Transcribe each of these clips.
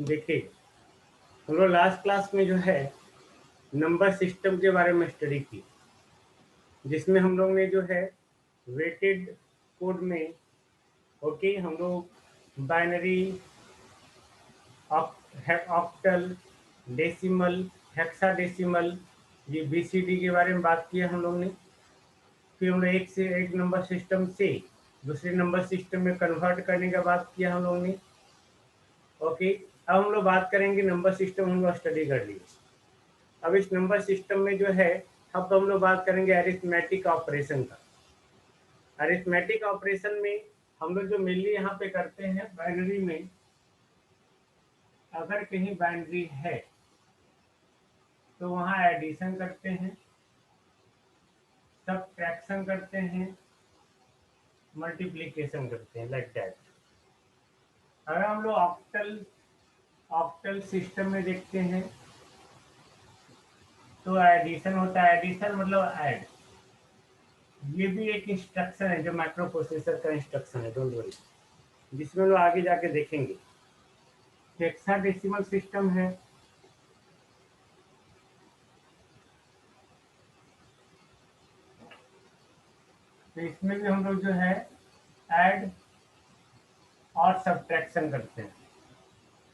देखिए, हम लोग लास्ट क्लास में जो है नंबर सिस्टम के बारे में स्टडी की, जिसमें हम लोग ने जो है वेटेड कोड में हम लोग बाइनरी, ऑक्टल, डेसिमल, हेक्साडेसिमल, ये बीसीडी के बारे में बात किया हम लोग ने। फिर हम लोग एक से एक नंबर सिस्टम से दूसरे नंबर सिस्टम में कन्वर्ट करने का बात किया हम लोग ने। ओके, अब हम लोग बात करेंगे नंबर सिस्टम हम लोग स्टडी कर लिए। अब इस नंबर सिस्टम में जो है अब हम लोग बात करेंगे अरिथमेटिक ऑपरेशन का। अरिथमेटिक ऑपरेशन में हम लोग जो मेनली यहाँ पे करते हैं बाइनरी में, अगर कहीं बाइनरी है तो वहाँ एडिशन करते हैं, सबट्रैक्शन करते हैं, मल्टीप्लिकेशन करते हैं, लाइक दैट। अगर हम लोग ऑक्टल ऑक्टल सिस्टम में देखते हैं तो एडिशन होता है। एडिशन मतलब ऐड। ये भी एक इंस्ट्रक्शन है जो माइक्रो प्रोसेसर का इंस्ट्रक्शन है, डोंट वरी, जिसमें लोग आगे जाके देखेंगे। हेक्साडेसिमल सिस्टम है, तो इसमें भी हम लोग जो है ऐड और सब्ट्रैक्शन करते हैं।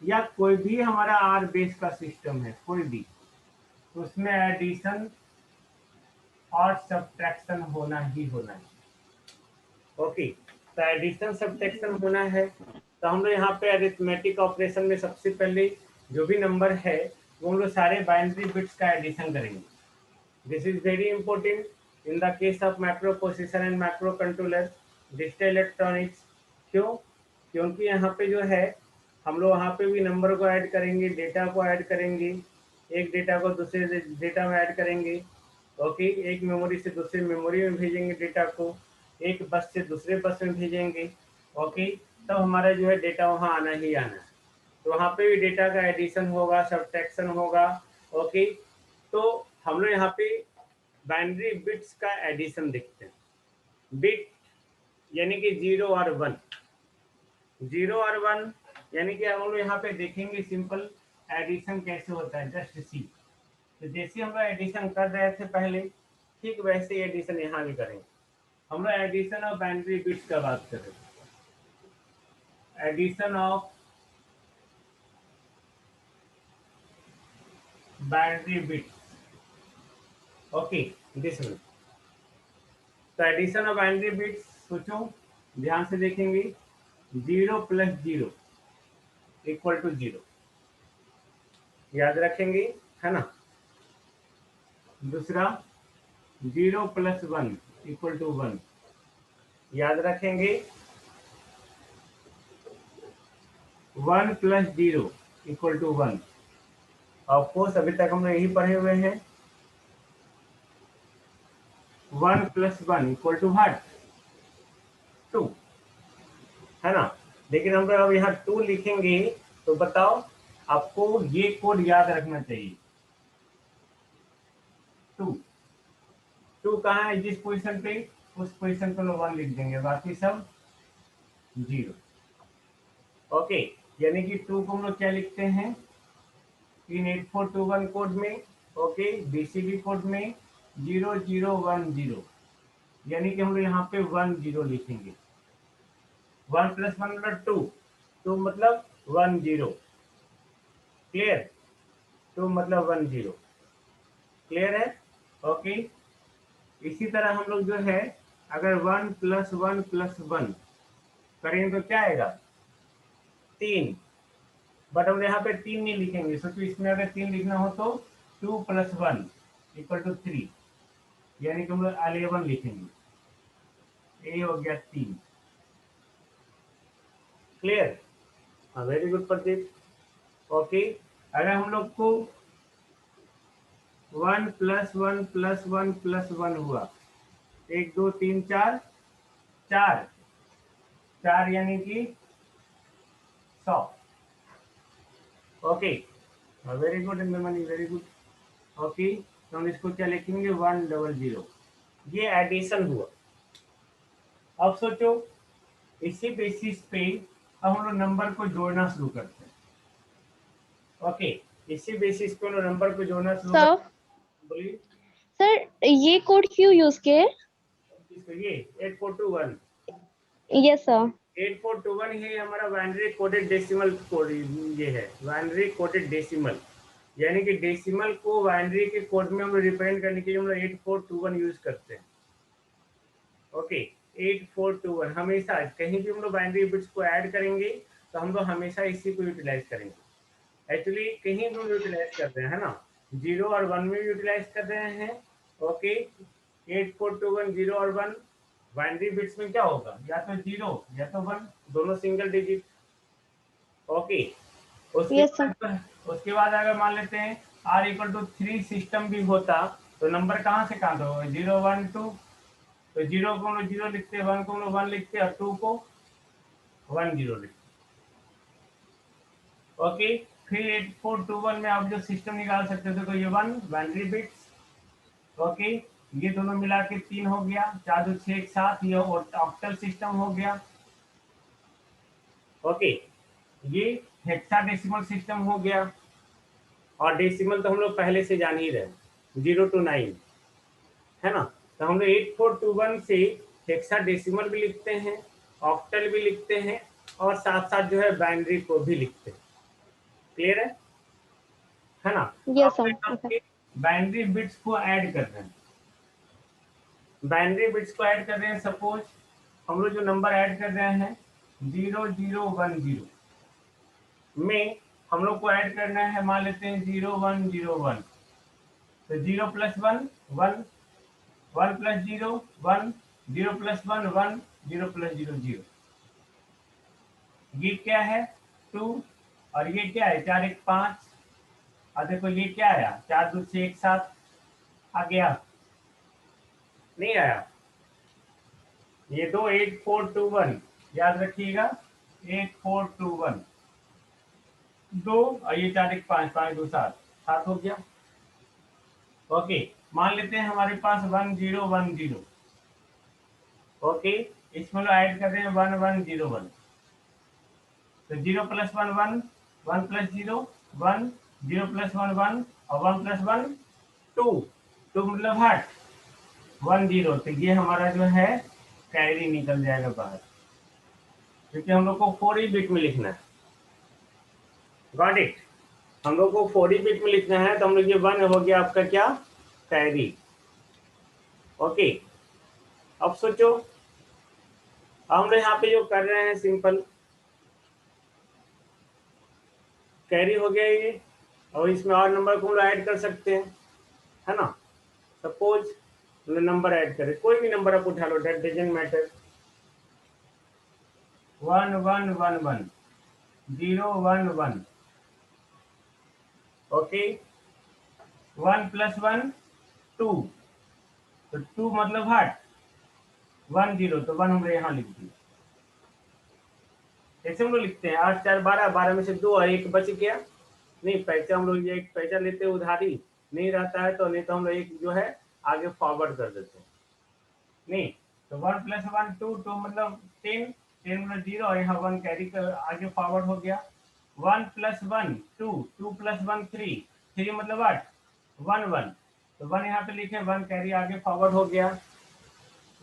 या कोई भी हमारा आर बेस का सिस्टम है कोई भी, तो उसमें एडिशन और सब्ट्रैक्शन होना ही होना है। ओके, तो एडिशन सब्ट्रैक्शन होना है। तो हम लोग यहाँ पे अरिथमेटिक ऑपरेशन में सबसे पहले जो भी नंबर है वो हम लोग सारे बाइनरी बिट्स का एडिशन करेंगे। This is very important in the case of micro processor and micro controller, digital electronics. क्यों? क्योंकि यहाँ पे जो है हम लोग वहाँ पे भी नंबर को ऐड करेंगे, डेटा को ऐड करेंगे, एक डेटा को दूसरे डेटा में ऐड करेंगे। ओके, एक मेमोरी से दूसरी मेमोरी में भेजेंगे डेटा को, एक बस से दूसरे बस में भेजेंगे। ओके, तब हमारा जो है डेटा वहाँ आना ही आना है। तो वहाँ पे भी डेटा का एडिशन होगा, सब्ट्रैक्शन होगा। ओके, तो हम लोग यहाँ पे बाइनरी बिट्स का एडिशन देखते हैं। बिट यानी कि 0 और 1, 0 और 1 यानी कि हम लोग यहाँ पे देखेंगे सिंपल एडिशन कैसे होता है, जस्ट सी। तो जैसे हम लोग एडिशन कर रहे थे पहले, ठीक वैसे ही एडिशन यहाँ भी करेंगे। हम लोग एडिशन ऑफ बाइनरी बिट्स का बात कर रहे हैं। Addition of binary bits, okay, this one. तो एडिशन ऑफ बाइनरी बिट्स सोचो, ध्यान से देखेंगे। 0 प्लस 0 इक्वल टू 0, याद रखेंगे, है ना। दूसरा 0 प्लस 1 इक्वल टू 1, याद रखेंगे। 1 प्लस 0 इक्वल टू 1। ऑफकोर्स अभी तक हम लोग यही पढ़े हुए हैं। 1 प्लस 1 इक्वल टू व्हाट? 2, है ना। लेकिन हम लोग अब यहाँ 2 लिखेंगे तो बताओ, आपको ये कोड याद रखना चाहिए। 2 कहाँ है? जिस पोजीशन पे, उस पोजीशन पे लोग 1 लिख देंगे, बाकी सब 0। ओके, यानी कि 2 को हम लोग क्या लिखते हैं इन 8421 कोड में? ओके, बीसीडी कोड में 0010, यानी कि हम लोग यहाँ पे 10 लिखेंगे। 1 प्लस 1 मतलब 2, तो मतलब 10, क्लियर। 2 मतलब 10, क्लियर है। ओके, इसी तरह हम लोग जो है अगर 1 प्लस 1 प्लस 1 करेंगे तो क्या आएगा? 3। बट हम यहाँ पे 3 नहीं लिखेंगे, सोचो इसमें अगर 3 लिखना हो तो 2 प्लस 1 इक्वल टू 3, यानी कि हम लोग 11 लिखेंगे। ए हो गया 3, क्लियर। हाँ, वेरी गुड प्रदीप। ओके, अगर हम लोग को 1 प्लस 1 प्लस 1 प्लस 1 हुआ, 1 2 3 4, 4 यानी कि 100। Okay, very good money, very good. Okay, तो हम इसको क्या लिखेंगे? 100। ये एडिशन हुआ। अब सोचो इसी बेसिस पे अब हम लोग नंबर को जोड़ना शुरू करते हैं। ओके, इसी बेसिस पे उन्होंने नंबर को जोड़ना शुरू कर। सर बोलिए सर ये कोड क्यों यूज किए? किसको? ये 8421। Yes sir. 8421 ही हमारा बाइनरी कोडेड डेसिमल कोड, ये है बाइनरी कोडेड डेसिमल, यानी कि डेसिमल को बाइनरी के कोड में हम रिप्रेजेंट करने के लिए हम लोग 8421 यूज करते हैं। ओके, 8421 हमेशा कहीं भी हम लोग बाइनरी बिट्स को ऐड करेंगे तो हम लोग हमेशा इसी को यूटिलाइज करेंगे। एक्चुअली कहीं भी यूटिलाइज कर रहे हैं ना, 0 और 1 में यूटिलाइज कर रहे हैं। ओके, 8421 0 और 1 बाइनरी बिट्स में क्या होगा, या तो 0 या तो 1, दोनों सिंगल डिजिट। ओके, उसके यस सर। बाद अगर मान लेते हैं r=3 सिस्टम भी होता तो नंबर कहाँ से काउंट होगा, 0 1 2, तो 0 को हम लोग 0 लिखते हैं, 1 को हम लोग 1 लिखते हैं और 2 को 1 0 लिखते हैं। ओके, फिर 8421 में आप जो सिस्टम निकाल सकते थे तो ये 1 बाइनरी बिट्स। ओके, ये दोनों मिला के 3 हो गया, 4 2 6 एक साथ, ये ऑक्टल सिस्टम हो गया। ओके, ये हेक्साडेसिमल सिस्टम हो गया, और डेसिमल तो हम लोग पहले से जान ही रहे, 0 to 9 है ना। तो हम लोग 8421 से हेक्साडेसिमल भी लिखते हैं, ऑक्टल भी लिखते हैं, और साथ साथ जो है बाइनरी को भी लिखते हैं। क्लियर है ना। यस अब सर। यहाँ ओके। पे बाइनरी बिट्स को ऐड कर रहे हैं, बाइनरी बिट्स को ऐड कर रहे हैं। सपोज हम लोग जो नंबर ऐड कर रहे हैं 0010 में हम लोग को ऐड करना है, मान लेते हैं 0101, तो 0 + 1 1, 1 + 0 1, 0 + 1 1, 0 + 0 0। ये क्या है 2, और ये क्या है 4 1 5, और देखो ये क्या आया 4 2 6 एक साथ आ गया, नहीं आया। ये दो 8421 याद रखिएगा, 8421 दो, और ये 4 1 5 5 2 7 7 हो गया। ओके, मान लेते हैं हमारे पास 1010। ओके, इसमें लोग ऐड कर रहे हैं 1101, तो 0 + 1 1, 1 + 0 1, 0 + 1 1, और 1 + 1 2, 2 मतलब 8 10, तो ये हमारा जो है कैरी निकल जाएगा बाहर, क्योंकि हम लोग को 4 ही बिट में लिखना है। गॉट इट, हम लोग को 4 ही बिट में लिखना है, तो हम लोग ये 1 हो गया आपका क्या कैरी। ओके, अब सोचो हम लोग यहाँ पे जो कर रहे हैं सिंपल कैरी हो गया ये, और इसमें और नंबर को हम लोग ऐड कर सकते हैं, है ना। सपोज नंबर ऐड करें, कोई भी नंबर आप उठा लो, डेट डजंट मैटर, 1 1 1 1, 0 1 1। ओके, 1 + 1 2, तो 2 मतलब 1 0, तो 1 हमने यहाँ लिख दिया। कैसे हम लोग लिखते हैं 8 4 12, 12 में से 2 और 1 बच गया। नहीं, पैसा हम लोग ये एक पैसा लेते हैं उधारी, नहीं रहता है तो, नहीं तो हम लोग एक जो है आगे फॉरवर्ड कर देते हैं। नहीं, तो 1 + 1 2, 2 मतलब 10, 10 मतलब 0, और यहाँ 1 कैरी कर आगे फॉरवर्ड हो गया। 1 + 1 2, 2 + 1 3, 3 मतलब 8 1 1, तो 1 यहाँ पे लिखे, 1 कैरी आगे फॉरवर्ड हो गया।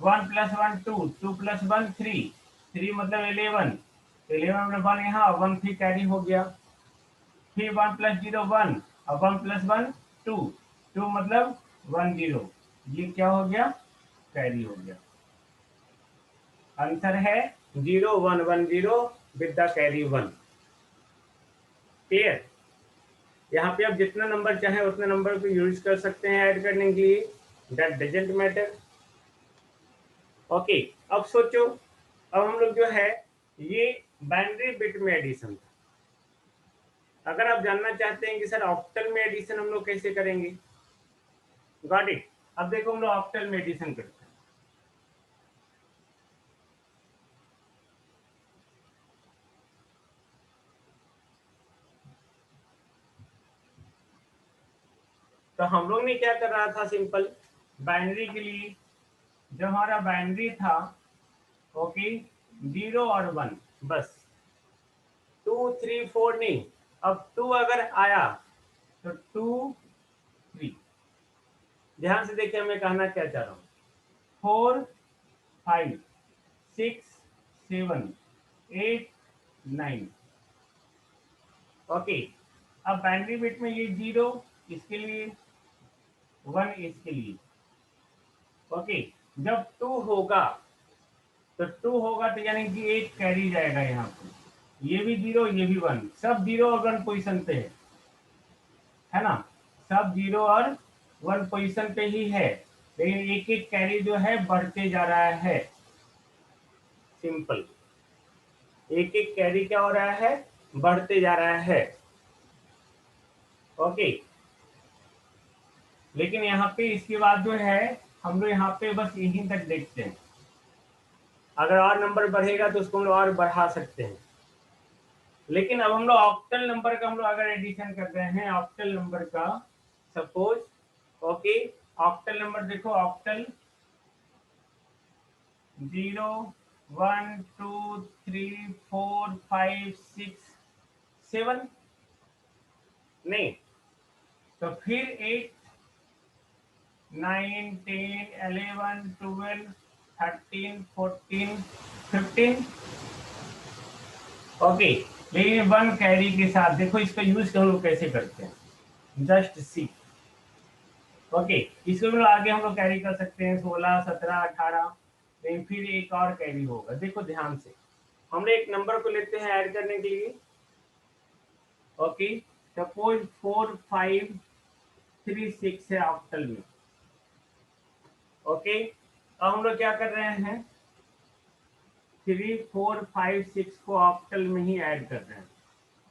1 + 1 2, 2 + 1 3, 3 मतलब 11, 11 मतलब 1 यहाँ 1 फिर कैरी हो गया। फिर 1 + 0 1, और 1 + 1 2, 2 मतलब 1 0, ये क्या हो गया कैरी हो गया। आंसर है 0110 विद द कैरी 1। क्लियर, यहाँ पे आप जितना नंबर चाहे उतने नंबर को यूज कर सकते हैं ऐड करने के लिए, दैट डजंट मैटर। ओके, अब सोचो, अब हम लोग जो है ये बाइनरी बिट में एडिशन था। अगर आप जानना चाहते हैं कि सर ऑक्टल में एडिशन हम लोग कैसे करेंगे, गॉट इट। अब देखो हम लोग ऑक्टल में एडिशन करते हैं। तो हम लोग ने क्या कर रहा था सिंपल बाइनरी के लिए, जो हमारा बाइनरी था ओके 0 और 1 बस, 2 3 4 नहीं, अब 2 अगर आया तो 2 3, ध्यान से देखिए मैं कहना क्या चाह रहा हूँ, 4 5 6 7 8 9। ओके, अब बाइनरी बिट में ये 0 इसके लिए, 1 इसके लिए। ओके, जब 2 होगा तो यानी कि 8 कैरी जाएगा यहाँ पे, ये भी 0 ये भी 1, सब 0 और 1 पोजीशन पे है ना, सब 0 और 1 पोजीशन पे ही है, लेकिन एक एक कैरी जो है बढ़ते जा रहा है। सिंपल, एक एक कैरी क्या हो रहा है, बढ़ते जा रहा है। ओके, लेकिन यहाँ पे इसके बाद जो है हम लोग यहाँ पे बस यहीं तक देखते हैं, अगर और नंबर बढ़ेगा तो उसको हम लोग और बढ़ा सकते हैं। लेकिन अब हम लोग ऑक्टल नंबर का हम लोग अगर एडिशन कर रहे हैं, ऑक्टल नंबर का सपोज, ओके, ऑक्टल नंबर देखो, ऑक्टल 0 1 2 3 4 5 6 7, नहीं तो फिर 8 9 10 11 12 13 14 15। ओके, लेकिन 1 कैरी के साथ देखो इसका यूज हम लोग कैसे करते हैं, जस्ट सी। ओके, इसको भी आगे हम लोग कैरी कर सकते हैं, 16 17 18, लेकिन फिर एक और कैरी होगा। देखो ध्यान से, हम लोग एक नंबर को लेते हैं ऐड करने के लिए। ओके, सपोज 4 5 3 6 है ऑक्टल में। ओके, अब हम लोग क्या कर रहे हैं, 3 4 5 6 को ऑक्टल में ही ऐड कर रहे हैं,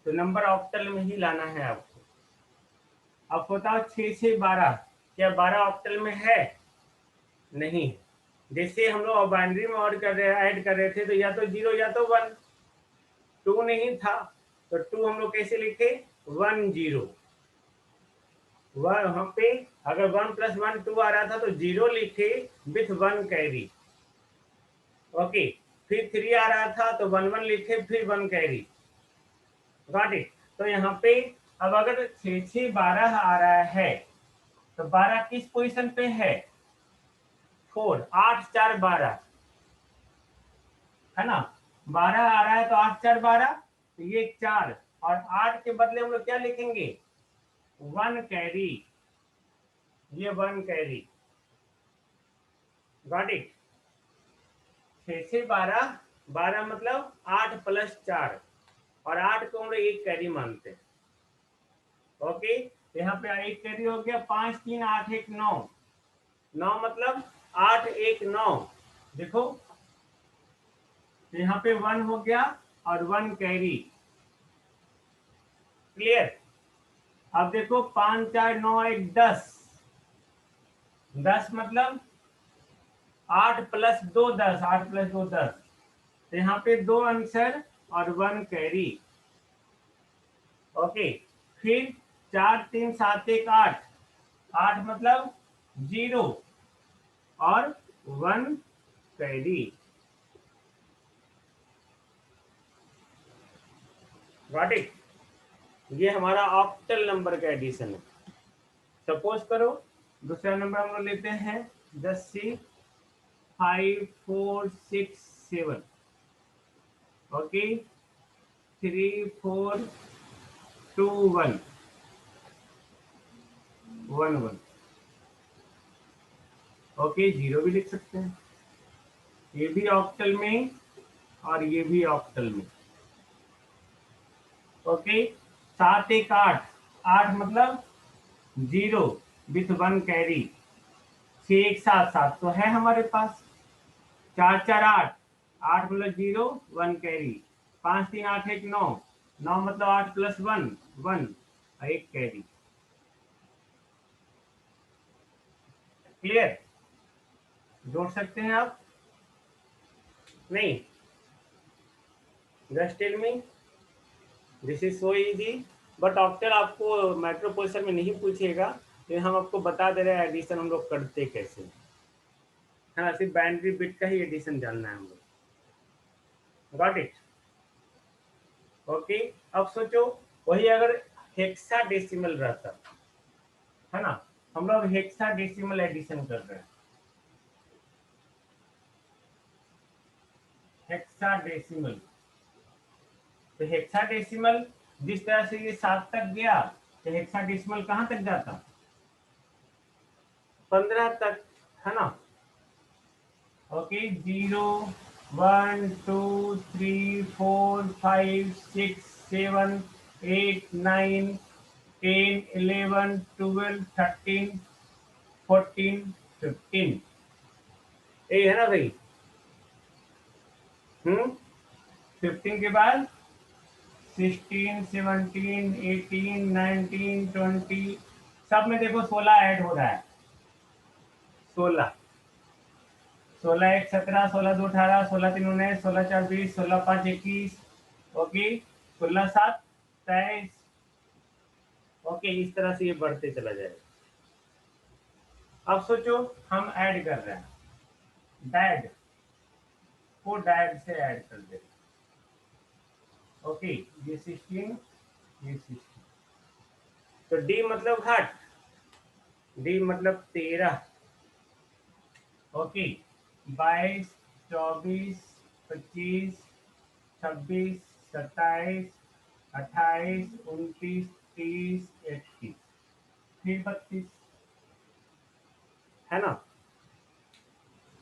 तो नंबर ऑक्टल में ही लाना है आपको। अब बताओ 6 से 12, क्या 12 ऑक्टल में है? नहीं, जैसे हम लोग बाइनरी में ऐड कर रहे थे तो या तो 0 या तो 1, 2 नहीं था तो 2 हम लोग कैसे लिखे, 1 0, वहाँ पे अगर 1 + 1 2 आ रहा था तो 0 लिखे विथ 1 कैरी। ओके, फिर 3 आ रहा था तो 1 1 लिखे फिर 1 कैरी। Got it. तो यहाँ पे अब अगर 6 6 12 आ रहा है तो 12 किस पोजीशन पे है, 4, 8 4 12 है ना, 12 आ रहा है तो 8 4 12, तो ये 4 और 8 के बदले हम लोग क्या लिखेंगे, 1 कैरी, ये 1 कैरी। Got it. 6 से 12, 12 मतलब 8 + 4, और 8 को हम लोग एक कैरी मानते हैं। ओके, यहाँ पे एक कैरी हो गया, 5 3 8 1 9, 9 मतलब 8 1 9। देखो यहाँ पे 1 हो गया और 1 कैरी। क्लियर। अब देखो 5 4 9 1 10, 10 मतलब 8 + 2 10, 8 + 2 10, तो यहाँ पे 2 आंसर और 1 कैरी। ओके, फिर 4 3 7 1 8, 8 मतलब 0 और 1 कैरी। Got it. ये हमारा ऑक्टल नंबर का एडिशन है। सपोज करो दूसरा नंबर हम लोग लेते हैं 10 से 5 4 6 7। ओके, 3 4 2 1 1 1। ओके, 0 भी लिख सकते हैं, ये भी ऑक्टल में और ये भी ऑक्टल में। ओके, 7 1 8, 8 मतलब 0 विथ 1 कैरी। 6 1 7, 7 तो है हमारे पास, 4 4 8, 8 मतलब 0 1 कैरी, 5 3 8 1 9, 9 मतलब 8 + 1 1 और 1 कैरी। क्लियर। जोड़ सकते हैं आप, नहीं, just tell me, this is so easy. But octal आपको माइक्रो प्रोसेसर में नहीं पूछेगा, लेकिन हम आपको बता दे रहे हैं एडिशन हम लोग करते कैसे, है ना, सिर्फ बाइनरी बिट का ही एडिशन जानना है हम लोग। Got it. ओके, अब सोचो वही अगर हेक्साडेसिमल रहता है ना, हम लोग हेक्साडेसिमल एडिशन कर रहे हैं, हेक्साडेसिमल। तो हेक्साडेसिमल जिस तरह से ये 7 तक गया, तो हेक्साडेसिमल कहाँ तक जाता, 15 तक, है ना। ओके, 0 1 2 3 4 5 6 7 8 9 10 11 12 13 14 15, ये है ना भाई। 15 के बाद 16 17 18 19 20, सब में देखो 16 ऐड हो रहा है, 16 16 1 17, 16 2 18, 16 3 19, 16 4 20, 16 5 21, ओके, 16 7 23, ओके, इस तरह से ये बढ़ते चला जाएगा। अब सोचो हम ऐड कर रहे हैं, डैड को डैड से ऐड कर दे, ओके, ये 16, ये 16, तो डी मतलब हट, डी मतलब 13, ओके, 22 24 25 26 27 28 29 30 31, फिर 32, है ना।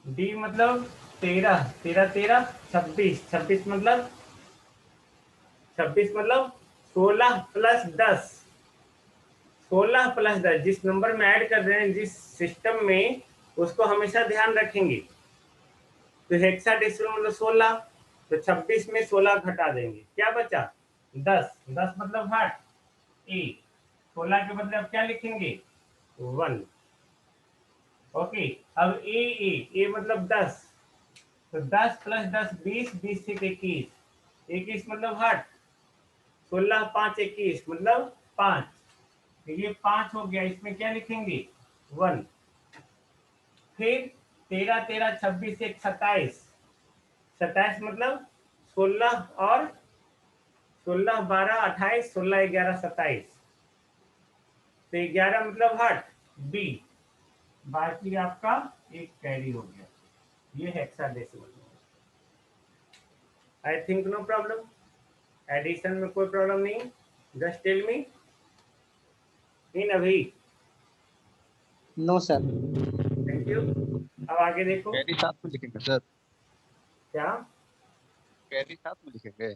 डी मतलब 13 13 13 26 26 मतलब 16 प्लस 10, 16 प्लस 10, जिस नंबर में ऐड कर रहे हैं, जिस सिस्टम में, उसको हमेशा ध्यान रखेंगे। तो हेक्साडेसिमल मतलब 16, तो 26 में 16 घटा देंगे, क्या बचा 10, 10 मतलब हट ए, 16 के बदले अब क्या लिखेंगे 1, ओके। अब ए मतलब 10, तो 10 प्लस 10 20, 20 से 21, 21 मतलब हट 16 5 21 मतलब 5, तो ये 5 हो गया, इसमें क्या लिखेंगे 1, फिर 13 13 26 1 27, 27 मतलब 16 और 16 12 28, 16 11 27, तो 11 मतलब हट बी, बाकी आपका एक कैरी हो गया, ये hexadecimal. I think no problem, addition में कोई प्रॉब्लम नहीं, जस्ट टेल मी इन अभी। No sir. Thank you. अब आगे देखो, कैरी साथ में लिखेंगे सर, क्या, कैरी साथ में लिखेंगे।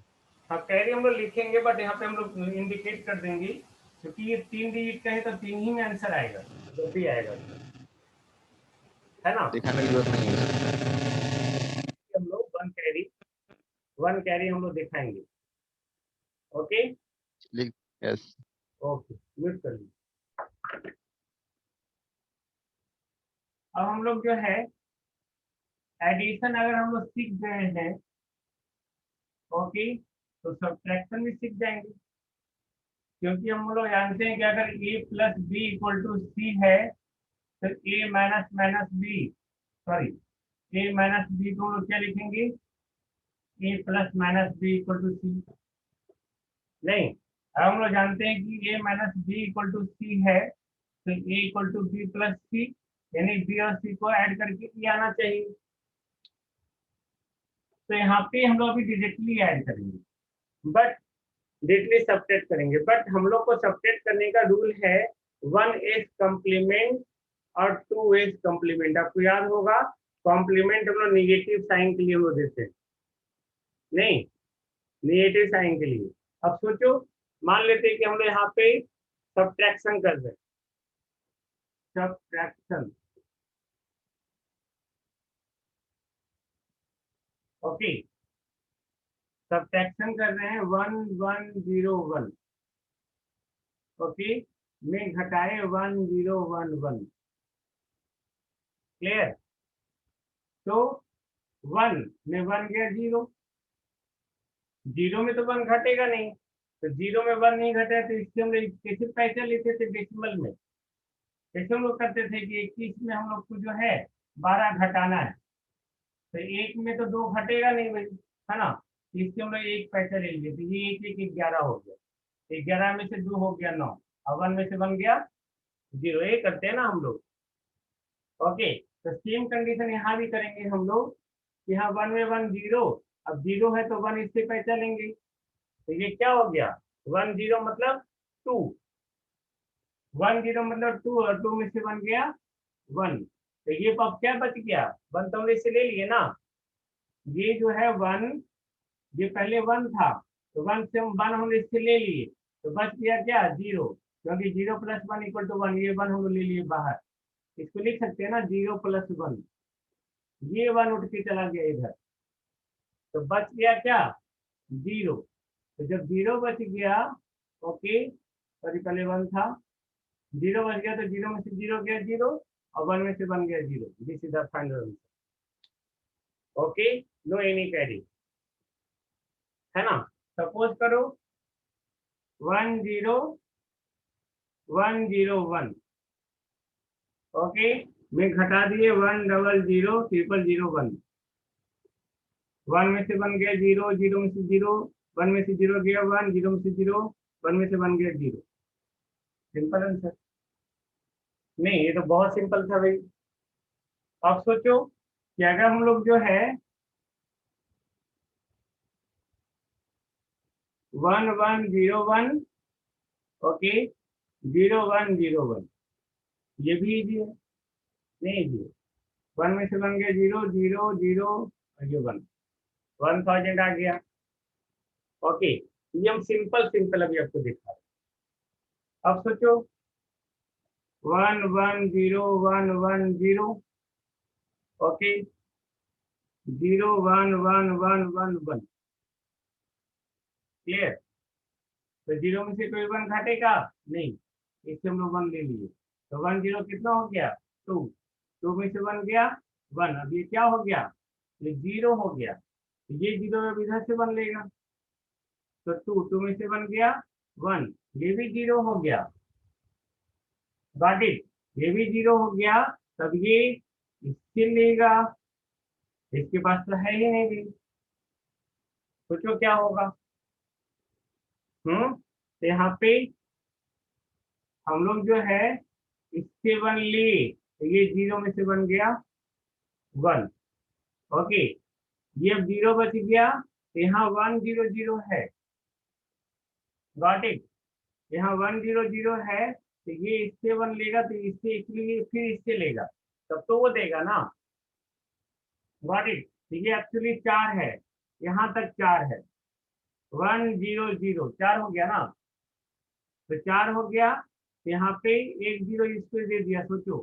हाँ कैरी हम लोग लिखेंगे, बट यहाँ पे हम लोग इंडिकेट कर देंगे, क्योंकि ये 3 डिजिट का है, तो 3 ही में आंसर आएगा, जो भी आएगा, है ना। दिखाने की जरूरत नहीं है। हम लोग 1 कैरी हम लोग दिखाएंगे, ओके, लिख, यस। ओके, म्यूट कर लीजिए। अब हम लोग जो है एडिशन अगर हम लोग सीख गए हैं, ओके, तो सब्ट्रैक्शन भी सीख जाएंगे, क्योंकि हम लोग जानते हैं कि अगर a plus B equal to C है, तो a minus minus B, sorry, a minus B को हम लोग क्या लिखेंगे, a plus minus B equal to C, नहीं, अब हम लोग जानते हैं कि a minus B equal to C है, तो a equal to B plus C, यानी b और c को ऐड करके ये आना चाहिए, तो यहाँ पे हम लोग अभी डायरेक्टली ऐड करेंगे, बट डायरेक्टली सब्ट्रैक्ट करेंगे, बट हम लोग को सब्ट्रैक्ट करने का रूल है 1s कॉम्प्लीमेंट और 2s कॉम्प्लीमेंट। आपको याद होगा, कॉम्प्लीमेंट हम लोग निगेटिव साइन के लिए वो देते हैं, नहीं, निगेटिव साइन के लिए। अब सोचो, मान लेते हैं कि हम लोग यहाँ पे सब्ट्रैक्शन कर रहे हैं, सब्ट्रैक्शन, ओके, सब्ट्रैक्शन कर रहे हैं 1 1 0 1, ओके, में घटाए 1 0 1 1, क्लियर। तो 1 में 1 गया 0, 0 में तो 1 घटेगा नहीं, तो 0 में 1 नहीं घटा, तो इससे हम लोग कैसे पैसे लेते थे डेसिमल में, कैसे हम लोग करते थे कि 21 में हम लोग को जो है 12 घटाना है, तो 1 में तो 2 घटेगा नहीं भाई, है ना, इससे हम लोग 1 पैसा ले लिए, तो ये 1 1 11 हो गया, 11 में से 2 हो गया 9, और 1 में से बन गया 0। ये करते हैं ना हम लोग। ओके, तो सेम कंडीशन यहाँ भी करेंगे हम लोग। यहाँ 1 में 1 0, अब 0 है तो 1 इससे पहचानेंगे, तो ये क्या हो गया 1 0 मतलब 2, 1 0 मतलब 2, और 2 में से बन गया 1। तो ये अब क्या बच गया 1, तो हम इससे ले लिए ना, ये जो है 1, ये पहले 1 था, तो 1 से 1 हम इससे ले लिए, तो बच गया क्या 0, क्योंकि 0 + 1 = 1, ये 1 हम ले लिए बाहर। इसको लिख सकते हैं ना 0 + 1, ये 1 उठ के चला गया इधर, तो बच गया क्या 0। तो जब 0 बच गया, ओके, सॉरी पहले 1 था, 0 बच गया, तो 0 में से 0 गया 0, और 1 में से बन गया 0। This is the final answer. Okay, no any carry, है ना। सपोज करो 1 0 1 0 1, ओके, मैं घटा दिए 1 0 0 0 0 1, 1 में से बन गया 0, 0 में से 0, 1 में से 0 गया 1, 0 में से 0, 1 में से बन गया 0। Simple answer. नहीं, ये तो बहुत सिंपल था भाई। अब सोचो कि अगर हम लोग जो है 1 1 0 1, ओके, 0 1 0 1, ये भी इजी है, नहीं इजी है। 1 में से बन गया 0 0 0, और ये 1, 1000 आ गया। ओके, ये हम सिंपल सिंपल अभी आपको दिखा रहे हैं। अब सोचो 1 1 0 1 1 0, ओके, 0 1 1 1 1 1, क्लियर। तो 0 में से कोई 1 घटेगा नहीं, इससे हम लोग 1 ले लिए, तो 1 0 कितना हो गया 2, 2 में से 1 गया 1, अब ये क्या हो गया ये 0 हो गया, तो ये 0 अब इधर से 1 लेगा, तो 2 में से 1 गया 1, ये भी 0 हो गया, गॉट इट, ये भी 0 हो गया, तब ये इससे लेगा, इसके पास तो है ही नहीं भी, सोचो क्या होगा। तो यहाँ पे हम लोग जो है इससे 1 लिए, तो ये 0 में से बन गया 1, ओके, ये अब 0 बच गया, तो यहाँ 1 0 0 है, गॉट इट, यहाँ 1 0 0 है, तो ये इससे 1 लेगा, तो इससे इसलिए फिर इससे लेगा, तब तो वो देगा ना, गॉट इट। तो ये एक्चुअली 4 है, यहाँ तक 4 है, 1 0 0 4 हो गया ना, तो 4 हो गया, तो यहाँ पे 1 0 इसको दे दिया, सोचो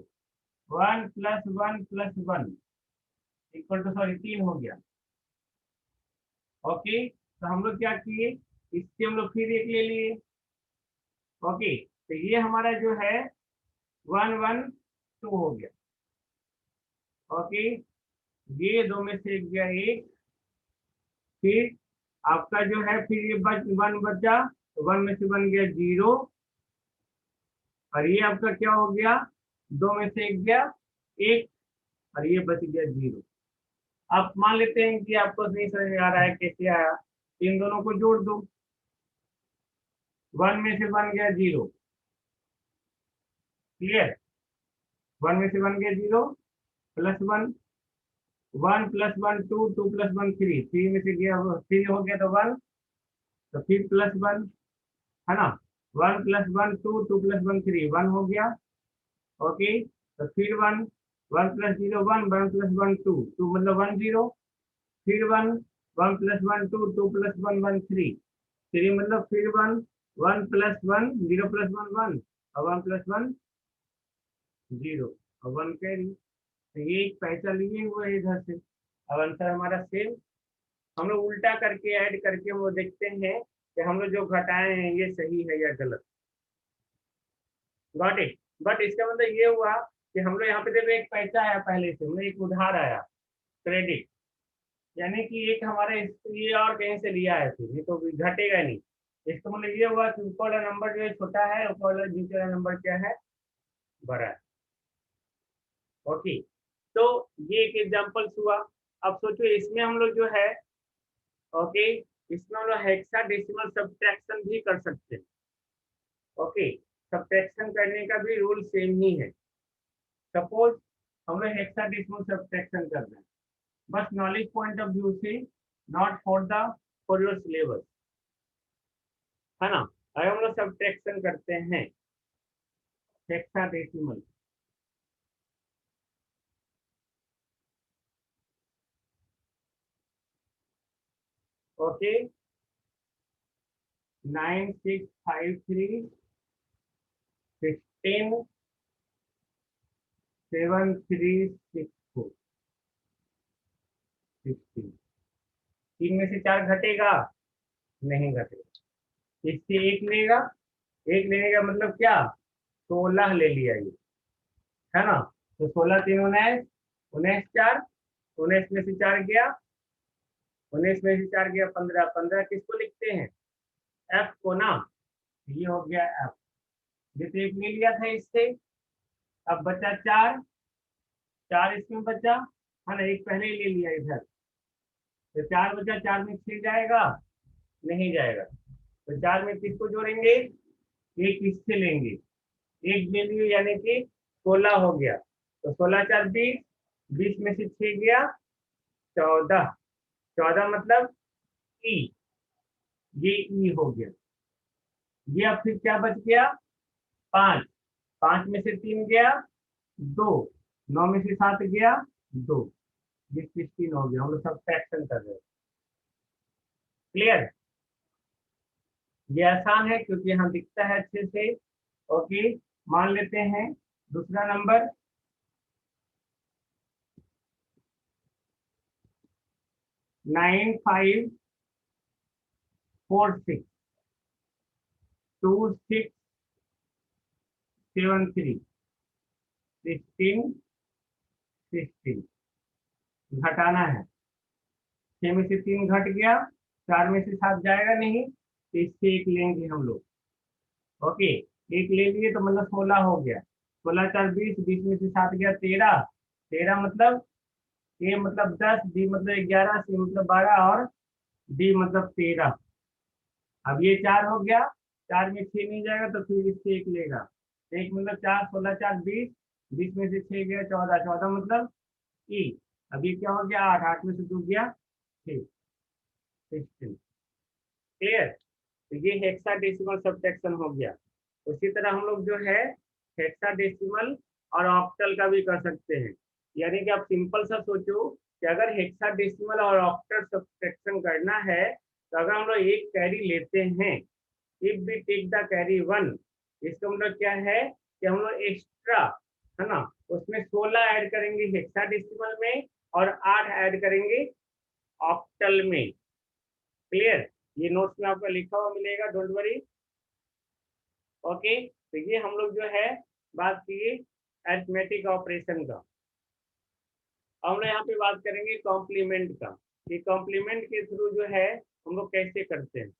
1 + 1 + 1 इक्वल टू, सॉरी 3 हो गया, ओके। तो हम लोग क्या किए, इससे हम लोग फिर 1 ले लिए, ओके, तो ये हमारा जो है 1 1 2 हो गया, ओके, ये 2 में से 1 गया 1, फिर आपका जो है फिर ये 1 बचा, तो 1 में से बन गया 0, और ये आपका क्या हो गया 2 में से 1 गया 1, और ये बच गया 0। आप मान लेते हैं कि आपको नहीं समझ में आ रहा है कैसे आया, इन दोनों को जोड़ दो, 1 में से बन गया 0, क्लियर, 1 में से बन गया 0 + 1, 1 + 1 2, 2 + 1 3, 3 में से गया 3 हो गया, तो 1, तो फिर +1, है ना, 1 + 1 2, 2 + 1 3, 1 हो गया, ओके, तो फिर 1, 1 + 0 1, 1 + 1 2, 2 मतलब 1 0, फिर 1, 1 + 1 2, 2 + 1 1 3, 3 मतलब फिर 1, 1 + 1 0 + 1 1, और 1 + 1 0, और 1 कैरी, तो ये एक पैसा लिए हुए है इधर से। अब आंसर हमारा सेम, हम लोग उल्टा करके ऐड करके वो देखते हैं कि हम लोग जो घटाए हैं ये सही है या गलत, गॉट इट। बट इसका मतलब ये हुआ कि हम लोग यहाँ पे देखो एक पैसा आया पहले से, मतलब एक उधार आया, क्रेडिट, यानी कि एक हमारा ये और कहीं से लिया है, फिर ये तो घटेगा नहीं, इसका मतलब ये हुआ कि ऊपर वाला नंबर जो है छोटा है, ऊपर वाला नीचे वाला नंबर क्या है बड़ा है, ओके। तो ये एक एग्जांपल्स हुआ। अब सोचो इसमें हम लोग जो है, ओके, इसमें हम लोग हेक्साडेसिमल सब्ट्रैक्शन भी कर सकते हैं, ओके, सब्ट्रैक्शन करने का भी रूल सेम ही है। सपोज हम लोग हेक्साडेसिमल सब्ट्रैक्शन कर रहे हैं, बस नॉलेज पॉइंट ऑफ व्यू से, नॉट फॉर योर सिलेबस, है ना। अगर हम लोग सब्ट्रैक्शन करते हैं हेक्साडेसिमल, ओके, 9653 16 7364 16, 3 में से 4 घटेगा? नहीं घटेगा। इससे एक लेगा, एक लेने का मतलब क्या, 16 ले लिया ये, है ना। तो 16 3 19, 19 4, 19 में से 4 गया, 19 में से 4 गया 15, 15 किसको लिखते हैं, एफ को ना। ये हो गया एफ, ये तो एक ले लिया था इससे। अब बचा 4, 4 इसमें बचा, है ना, एक पहले ही ले लिया इधर, तो 4 बचा, 4 में 6 जाएगा? नहीं जाएगा। तो 4 में किसको जोड़ेंगे, एक इससे लेंगे, एक ले लिए यानी कि 16 हो गया। तो 16 4 20, 20 में से 6 गया 14, 14 मतलब ई, ये ई हो गया। ये अब फिर क्या बच गया, 5, 5 में से 3 गया 2, 9 में से 7 गया 2, ये 16 हो गया। हम लोग सब्ट्रैक्शन कर रहे हैं। क्लियर? ये आसान है क्योंकि यहाँ दिखता है अच्छे से। ओके, मान लेते हैं दूसरा नंबर 9546 2673 16 16 घटाना है। 6 में से 3 घट गया, 4 में से 7 जाएगा नहीं, तो इससे एक लेंगे हम लोग। ओके, एक ले लिए तो मतलब 16 हो गया। 16 4 20, 20 में से 7 गया 13, 13 मतलब ए मतलब 10, बी मतलब 11, सी मतलब 12 और डी मतलब 13। अब ये 4 हो गया, 4 में 6 नहीं जाएगा तो फिर इससे एक लेगा, एक मतलब 4, 16 4 20, 20 में से 6 गया 14, 14 मतलब ई। अब ये क्या हो गया, 8, 8 में से 2 गया 6, 16। क्लियर? तो ये हेक्साडेसिमल सब्ट्रैक्शन हो गया। उसी तरह हम लोग जो है हेक्साडेसिमल और ऑक्टल का भी कर सकते हैं। यानी कि आप सिंपल सा सोचो कि अगर हेक्साडेसिमल और ऑक्टल सब्ट्रैक्शन करना है, तो अगर हम लोग एक कैरी लेते हैं, if we take the carry 1, इसका मतलब क्या है कि हम लोग एक्स्ट्रा, है ना, उसमें 16 ऐड करेंगे हेक्साडेसिमल में और 8 ऐड करेंगे ऑक्टल में। क्लियर? ये नोट्स में आपको लिखा हुआ मिलेगा, डोंट वरी। ओके, तो ये हम लोग जो है बात की अरिथमेटिक ऑपरेशन का। हम लोग यहाँ पे बात करेंगे कॉम्प्लीमेंट का, कि कॉम्प्लीमेंट के थ्रू जो है हम लोग कैसे करते हैं।